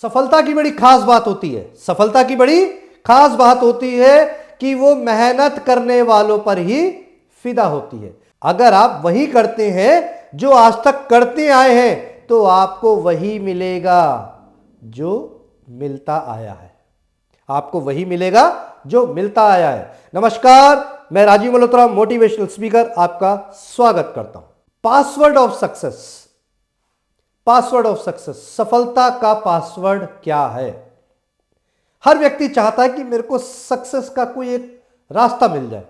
सफलता की बड़ी खास बात होती है, सफलता की बड़ी खास बात होती है कि वो मेहनत करने वालों पर ही फिदा होती है। अगर आप वही करते हैं जो आज तक करते आए हैं तो आपको वही मिलेगा जो मिलता आया है, आपको वही मिलेगा जो मिलता आया है। नमस्कार, मैं राजीव मल्होत्रा मोटिवेशनल स्पीकर आपका स्वागत करता हूं। Password of success, password of success, सफलता का पासवर्ड क्या है? हर व्यक्ति चाहता है कि मेरे को सक्सेस का कोई एक रास्ता मिल जाए,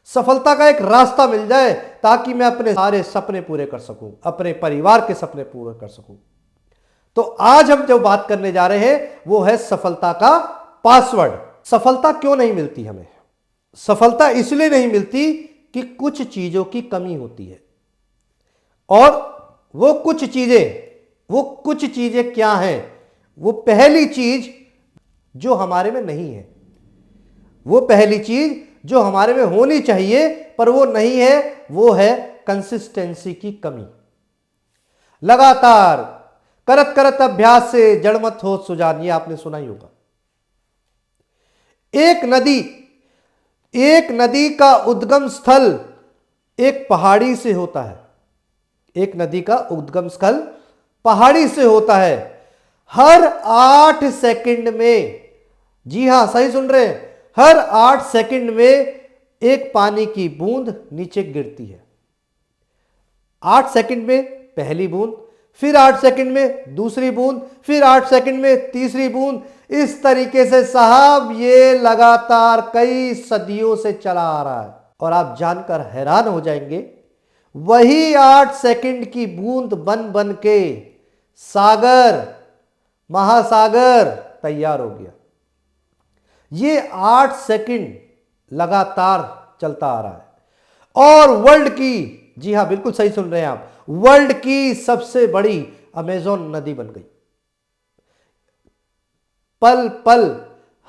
सफलता का एक रास्ता मिल जाए ताकि मैं अपने सारे सपने पूरे कर सकूं, अपने परिवार के सपने पूरे कर सकूं। तो आज हम जो बात करने जा रहे हैं वो है सफलता का पासवर्ड। सफलता क्यों नहीं मिलती हमें? सफलता इसलिए नहीं मिलती कि कुछ चीजों की कमी होती है, और वो कुछ चीजें क्या हैं? वो पहली चीज जो हमारे में नहीं है, वो पहली चीज जो हमारे में होनी चाहिए पर वो नहीं है, वो है कंसिस्टेंसी की कमी। लगातार करत करत अभ्यास से जड़ मत हो सुजान, ये आपने सुना ही होगा। एक नदी का उद्गम स्थल एक पहाड़ी से होता है, एक नदी का उद्गम स्थल पहाड़ी से होता है। हर 8 सेकंड में, जी हां सही सुन रहे हैं, हर 8 सेकंड में एक पानी की बूंद नीचे गिरती है। 8 सेकंड में पहली बूंद, फिर 8 सेकंड में दूसरी बूंद, फिर 8 सेकंड में तीसरी बूंद। इस तरीके से साहब ये लगातार कई सदियों से चला आ रहा है, और आप जानकर हैरान हो जाएंगे, वही 8 सेकंड की बूंद बन बन के सागर, महासागर तैयार हो गया। ये 8 सेकंड लगातार चलता आ रहा है, और वर्ल्ड की, जी हां बिल्कुल सही सुन रहे हैं आप, वर्ल्ड की सबसे बड़ी अमेज़न नदी बन गई। पल पल,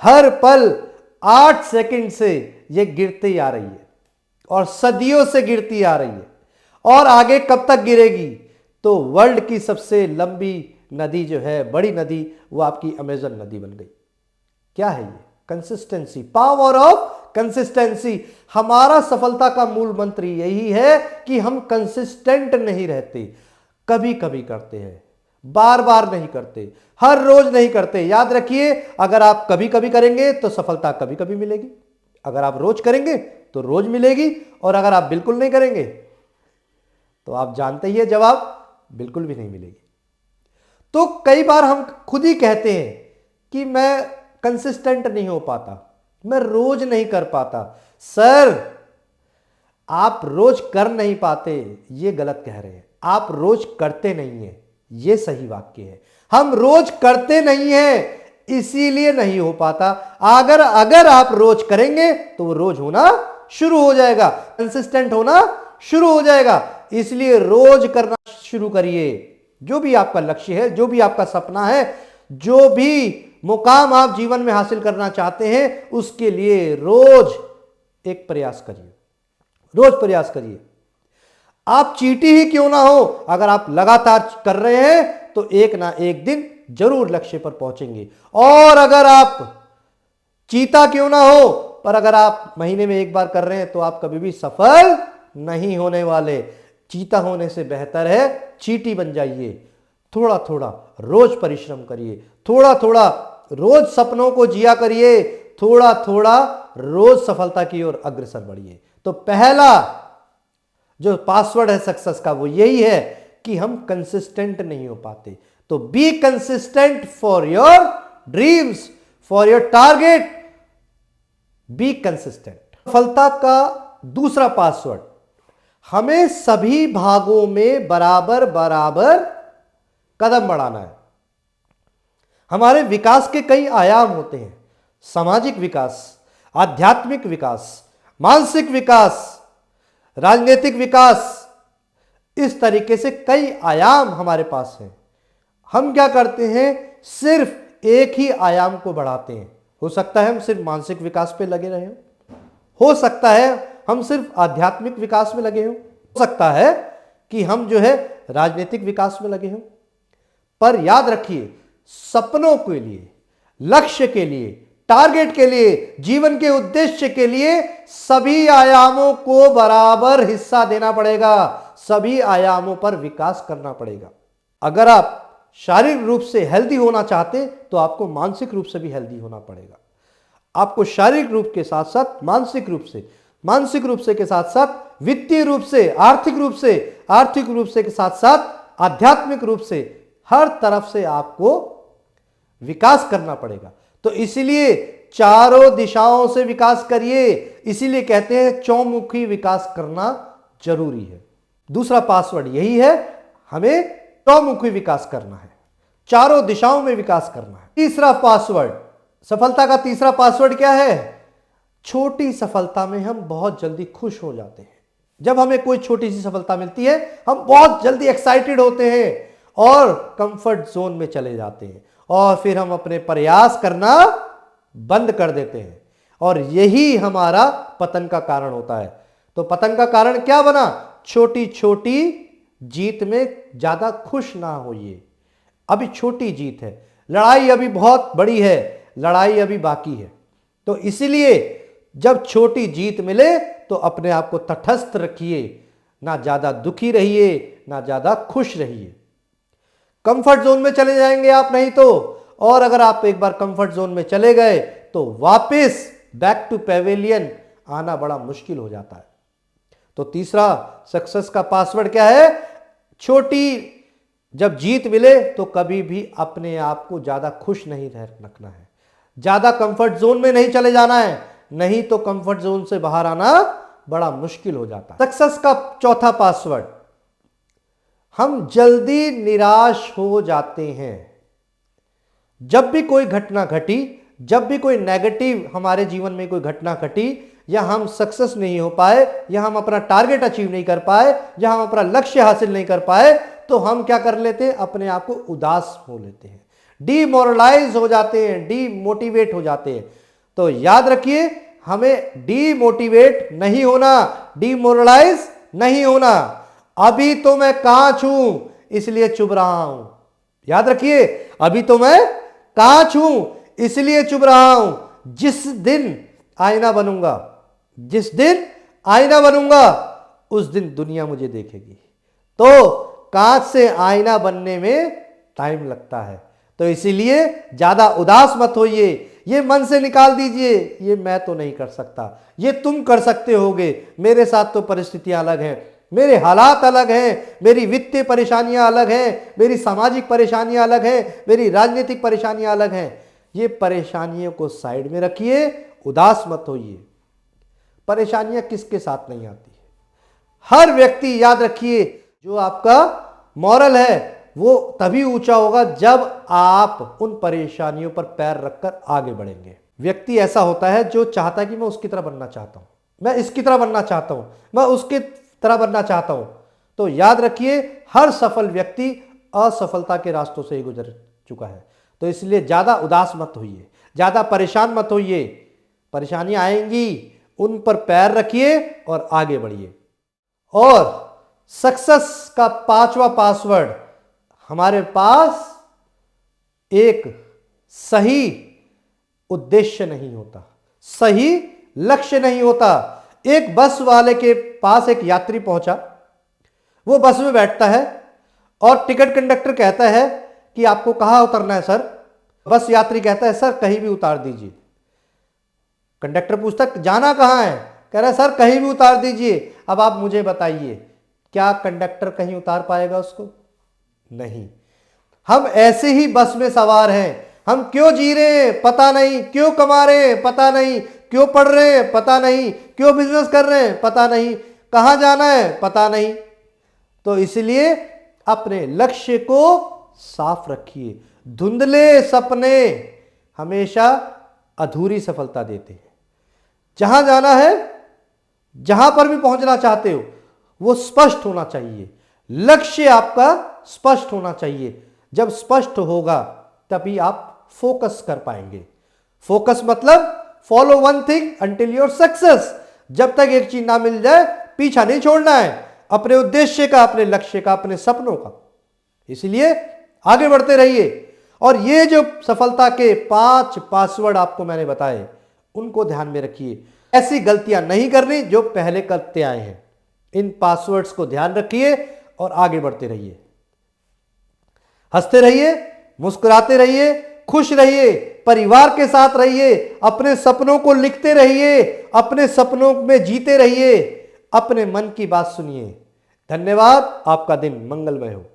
हर पल 8 सेकंड से ये गिरती आ रही है, और सदियों से गिरती आ रही है, और आगे कब तक गिरेगी? तो वर्ल्ड की सबसे लंबी नदी जो है, बड़ी नदी, वो आपकी अमेज़न नदी बन गई। क्या है ये? Consistency, power of consistency. हमारा सफलता का मूल मंत्र यही है कि हम कंसिस्टेंट नहीं रहते, कभी कभी करते हैं, बार बार नहीं करते, हर रोज नहीं करते। याद रखिए, अगर आप कभी कभी करेंगे तो सफलता कभी कभी मिलेगी, अगर आप रोज करेंगे तो रोज मिलेगी, और अगर आप बिल्कुल नहीं करेंगे तो आप जानते ही है जवाब, बिल्कुल भी नहीं मिलेगी। तो कई बार हम खुद ही कहते हैं कि मैं कंसिस्टेंट नहीं हो पाता, मैं रोज नहीं कर पाता। सर, आप रोज कर नहीं पाते ये गलत कह रहे हैं, आप रोज करते नहीं हैं, ये सही वाक्य है। हम रोज करते नहीं हैं इसीलिए नहीं हो पाता। अगर आप रोज करेंगे तो वो रोज होना शुरू हो जाएगा, कंसिस्टेंट होना शुरू हो जाएगा। इसलिए रोज करना शुरू करिए। जो भी आपका लक्ष्य है, जो भी आपका सपना है, जो भी मुकाम आप जीवन में हासिल करना चाहते हैं, उसके लिए रोज एक प्रयास करिए, रोज प्रयास करिए। आप चींटी ही क्यों ना हो, अगर आप लगातार कर रहे हैं तो एक ना एक दिन जरूर लक्ष्य पर पहुंचेंगे। और अगर आप चीता क्यों ना हो, पर अगर आप महीने में एक बार कर रहे हैं तो आप कभी भी सफल नहीं होने वाले। चीता होने से बेहतर है चींटी बन जाइए। थोड़ा थोड़ा रोज परिश्रम करिए, थोड़ा थोड़ा रोज सपनों को जिया करिए, थोड़ा थोड़ा रोज सफलता की ओर अग्रसर बढ़िए। तो पहला जो पासवर्ड है सक्सेस का वो यही है कि हम कंसिस्टेंट नहीं हो पाते। तो be consistent for your dreams, for your target, be consistent. सफलता का दूसरा पासवर्ड, हमें सभी भागों में बराबर बराबर कदम बढ़ाना है। हमारे विकास के कई आयाम होते हैं, सामाजिक विकास, आध्यात्मिक विकास, मानसिक विकास, राजनीतिक विकास, इस तरीके से कई आयाम हमारे पास हैं। हम क्या करते हैं, सिर्फ एक ही आयाम को बढ़ाते हैं। हो सकता है हम सिर्फ मानसिक विकास पे लगे रहे हो सकता है हम सिर्फ आध्यात्मिक विकास में लगे हो सकता है कि हम जो है राजनीतिक विकास में लगे हों। पर याद रखिए, सपनों के लिए, लक्ष्य के लिए, टारगेट के लिए, जीवन के उद्देश्य के लिए सभी आयामों को बराबर हिस्सा देना पड़ेगा, सभी आयामों पर विकास करना पड़ेगा। अगर आप शारीरिक रूप से हेल्दी होना चाहते तो आपको मानसिक रूप से भी हेल्दी होना पड़ेगा। आपको शारीरिक रूप के साथ साथ मानसिक रूप से के साथ साथ वित्तीय रूप से, आर्थिक रूप से के साथ साथ आध्यात्मिक रूप से, हर तरफ से आपको विकास करना पड़ेगा। तो इसीलिए चारों दिशाओं से विकास करिए, इसीलिए कहते हैं चौमुखी विकास करना जरूरी है। दूसरा पासवर्ड यही है, हमें चौमुखी विकास करना है, चारों दिशाओं में विकास करना है। तीसरा पासवर्ड, सफलता का तीसरा पासवर्ड क्या है? छोटी सफलता में हम बहुत जल्दी खुश हो जाते हैं। जब हमें कोई छोटी सी सफलता मिलती है हम बहुत जल्दी एक्साइटेड होते हैं और कंफर्ट जोन में चले जाते हैं और फिर हम अपने प्रयास करना बंद कर देते हैं और यही हमारा पतन का कारण होता है। तो पतन का कारण क्या बना? छोटी छोटी जीत में ज्यादा खुश ना होइए। अभी छोटी जीत है, लड़ाई अभी बहुत बड़ी है, लड़ाई अभी बाकी है। तो इसीलिए जब छोटी जीत मिले तो अपने आप को तटस्थ रखिए, ना ज्यादा दुखी रहिए ना ज्यादा खुश रहिए। कंफर्ट जोन में चले जाएंगे आप नहीं तो, और अगर आप एक बार कंफर्ट जोन में चले गए तो वापस बैक टू पेवेलियन आना बड़ा मुश्किल हो जाता है। तो तीसरा सक्सेस का पासवर्ड क्या है? छोटी जब जीत मिले तो कभी भी अपने आप को ज्यादा खुश नहीं रखना है, ज्यादा कंफर्ट जोन में नहीं चले जाना है, नहीं तो कंफर्ट जोन से बाहर आना बड़ा मुश्किल हो जाता है। सक्सेस का चौथा पासवर्ड, हम जल्दी निराश हो जाते हैं। जब भी कोई घटना घटी, जब भी कोई नेगेटिव हमारे जीवन में कोई घटना घटी, या हम सक्सेस नहीं हो पाए, या हम अपना टारगेट अचीव नहीं कर पाए, या हम अपना लक्ष्य हासिल नहीं कर पाए, तो हम क्या कर लेते हैं? अपने आप को उदास हो लेते हैं, डीमोरलाइज हो जाते हैं, डीमोटिवेट हो जाते हैं। तो याद रखिए, हमें डीमोटिवेट नहीं होना, डीमोरलाइज नहीं होना। अभी तो मैं कांच हूं इसलिए चुभ रहा हूं। याद रखिए, अभी तो मैं कांच हूं इसलिए चुभ रहा हूं। जिस दिन आईना बनूंगा, जिस दिन आईना बनूंगा उस दिन दुनिया मुझे देखेगी। तो कांच से आईना बनने में टाइम लगता है, तो इसीलिए ज्यादा उदास मत होइए। ये मन से निकाल दीजिए, ये मैं तो नहीं कर सकता, ये तुम कर सकते होगे, मेरे साथ तो परिस्थितियां अलग हैं, मेरे हालात अलग हैं, मेरी वित्तीय परेशानियां अलग हैं, मेरी सामाजिक परेशानियां अलग हैं, मेरी राजनीतिक परेशानियां अलग हैं। ये परेशानियों को साइड में रखिए, उदास मत होइए। परेशानियां किसके साथ नहीं आती है? हर व्यक्ति, याद रखिए, जो आपका मॉरल है वो तभी ऊंचा होगा जब आप उन परेशानियों पर पैर रखकर आगे बढ़ेंगे। व्यक्ति ऐसा होता है जो चाहता है कि मैं उसकी तरह बनना चाहता हूं, मैं इसकी तरह बनना चाहता हूं, मैं उसकी तरह बनना चाहता हूं। तो याद रखिए, हर सफल व्यक्ति असफलता के रास्तों से ही गुजर चुका है। तो इसलिए ज्यादा उदास मत होइए, ज्यादा परेशान मत होइए। परेशानियां आएंगी, उन पर पैर रखिए और आगे बढ़िए। और सक्सेस का पांचवा पासवर्ड, हमारे पास एक सही उद्देश्य नहीं होता, सही लक्ष्य नहीं होता। एक बस वाले के पास एक यात्री पहुंचा, वो बस में बैठता है और टिकट कंडक्टर कहता है कि आपको कहां उतरना है सर? बस यात्री कहता है सर कहीं भी उतार दीजिए। कंडक्टर पूछता जाना कहां है? कह रहा है सर कहीं भी उतार दीजिए। अब आप मुझे बताइए, क्या कंडक्टर कहीं उतार पाएगा उसको? नहीं। हम ऐसे ही बस में सवार हैं, हम क्यों जी रहे हैं पता नहीं, क्यों कमा रहे हैं पता नहीं, क्यों पढ़ रहे हैं पता नहीं, क्यों बिजनेस कर रहे हैं पता नहीं, कहां जाना है पता नहीं। तो इसलिए अपने लक्ष्य को साफ रखिए। धुंधले सपने हमेशा अधूरी सफलता देते हैं। जहां जाना है, जहां पर भी पहुंचना चाहते हो, वो स्पष्ट होना चाहिए। लक्ष्य आपका स्पष्ट होना चाहिए। जब स्पष्ट होगा तभी आप फोकस कर पाएंगे। फोकस मतलब follow one thing until your success. जब तक एक चीज ना मिल जाए पीछा नहीं छोड़ना है, अपने उद्देश्य का, अपने लक्ष्य का, अपने सपनों का। इसलिए आगे बढ़ते रहिए। और ये जो सफलता के 5 पासवर्ड आपको मैंने बताए, उनको ध्यान में रखिए। ऐसी गलतियां नहीं करनी जो पहले करते आए हैं। इन पासवर्ड्स को ध्यान रखिए और आगे बढ़ते रहिए। हंसते रहिए, मुस्कुराते रहिए, खुश रहिए, परिवार के साथ रहिए, अपने सपनों को लिखते रहिए, अपने सपनों में जीते रहिए, अपने मन की बात सुनिए। धन्यवाद। आपका दिन मंगलमय हो।